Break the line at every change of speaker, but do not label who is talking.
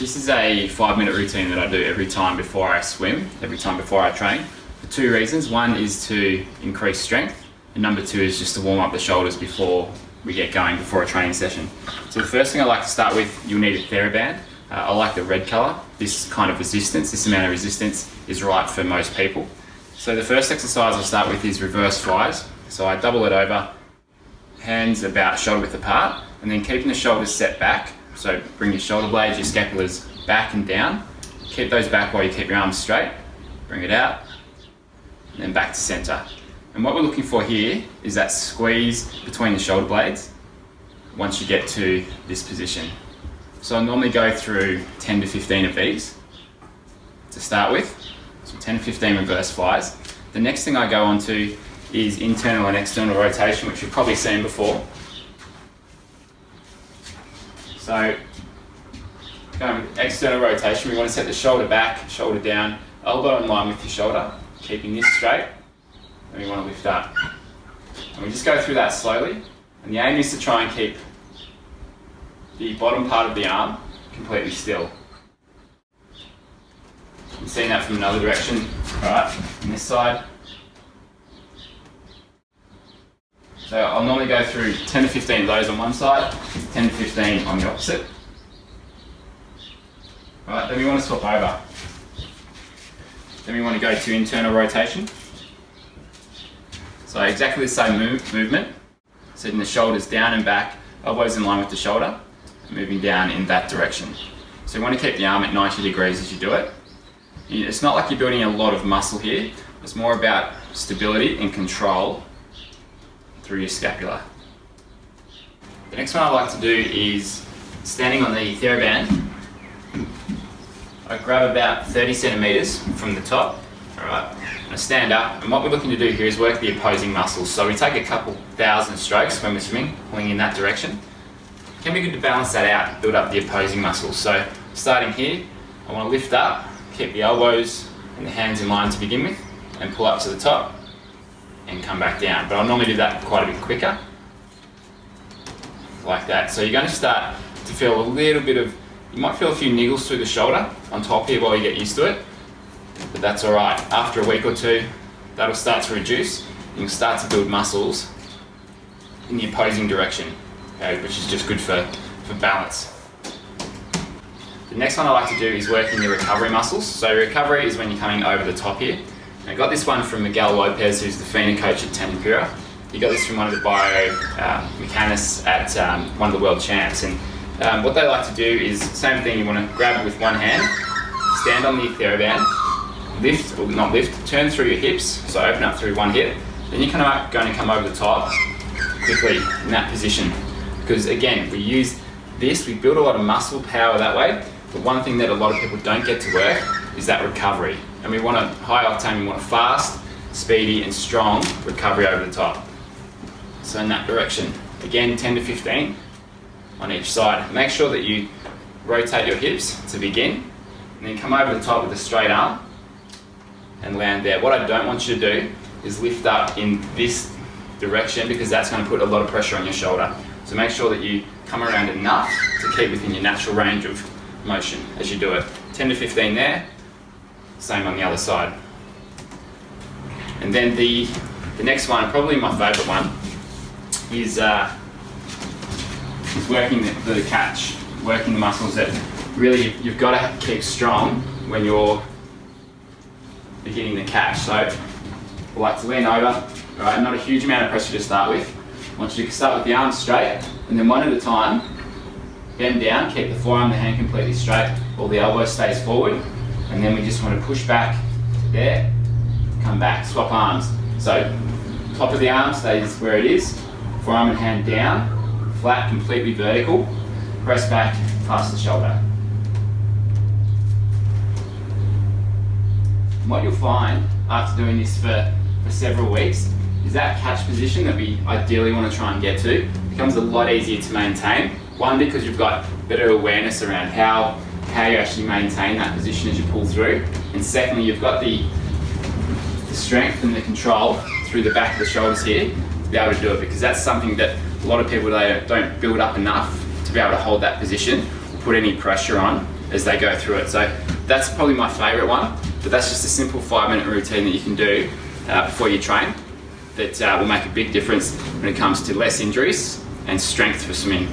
This is a 5-minute routine that I do every time before I swim, every time before I train, for two reasons. One is to increase strength, and number two is just to warm up the shoulders before we get going, before a training session. So the first thing I like to start with, you'll need a TheraBand. I like the red colour. This kind of resistance, this amount of resistance is right for most people. So the first exercise I start with is reverse flies. So I double it over, hands about shoulder width apart, and then keeping the shoulders set back. So bring your shoulder blades, your scapulars back and down. Keep those back while you keep your arms straight. Bring it out, and then back to centre. And what we're looking for here is that squeeze between the shoulder blades once you get to this position. So I normally go through 10 to 15 of these to start with. So 10 to 15 reverse flies. The next thing I go on to is internal and external rotation, which you've probably seen before. So going with external rotation, we want to set the shoulder back, shoulder down, elbow in line with your shoulder, keeping this straight, and we want to lift up. And we just go through that slowly, and the aim is to try and keep the bottom part of the arm completely still. You've seen that from another direction, alright, on this side. So I'll normally go through 10 to 15 of those on one side, 10 to 15 on the opposite. Right, then we want to swap over. Then we want to go to internal rotation. So exactly the same movement, setting the shoulders down and back, elbows in line with the shoulder, moving down in that direction. So you want to keep the arm at 90 degrees as you do it. It's not like you're building a lot of muscle here, it's more about stability and control through your scapula. The next one I like to do is standing on the TheraBand. I grab about 30 centimeters from the top, alright, and I stand up, and what we're looking to do here is work the opposing muscles. So we take a couple thousand strokes when we're swimming, pulling in that direction. It can be good to balance that out and build up the opposing muscles. So starting here, I want to lift up, keep the elbows and the hands in line to begin with, and pull up to the top and come back down. But I'll normally do that quite a bit quicker, like that. So you're going to start to feel a little bit of, you might feel a few niggles through the shoulder on top here while you get used to it, but that's alright. After a week or two, that'll start to reduce. You'll start to build muscles in the opposing direction, okay, which is just good for balance. The next one I like to do is working your recovery muscles. So recovery is when you're coming over the top here. I got this one from Miguel Lopez, who's the FINA coach at Tampura. He got this from one of the biomechanists at one of the world champs. And what they like to do is, same thing, you want to grab it with one hand, stand on the TheraBand, lift, or not lift, turn through your hips, so open up through one hip, then you're going to come over the top quickly in that position. Because again, we use this, we build a lot of muscle power that way, but one thing that a lot of people don't get to work is that recovery. And we want a high octane, we want a fast, speedy and strong recovery over the top. So in that direction, again 10 to 15 on each side. Make sure that you rotate your hips to begin, and then come over the top with a straight arm and land there. What I don't want you to do is lift up in this direction, because that's going to put a lot of pressure on your shoulder. So make sure that you come around enough to keep within your natural range of motion as you do it. 10 to 15 there, same on the other side. And then the next one, probably my favourite one, is working the catch, working the muscles that really you've got to keep strong when you're beginning the catch. So I like to lean over, right, not a huge amount of pressure to start with. I want you to start with the arms straight, and then one at a time, bend down, keep the forearm, the hand completely straight, all the elbow stays forward, and then we just want to push back there, come back, swap arms. So top of the arm stays where it is, forearm and hand down, flat, completely vertical, press back, past the shoulder. And what you'll find after doing this for several weeks is that catch position that we ideally want to try and get to becomes a lot easier to maintain. One, because you've got better awareness around how you actually maintain that position as you pull through. And secondly, you've got the strength and the control through the back of the shoulders here to be able to do it, because that's something that a lot of people, they don't build up enough to be able to hold that position or put any pressure on as they go through it. So that's probably my favourite one, but that's just a simple 5-minute routine that you can do before you train that will make a big difference when it comes to less injuries and strength for swimming.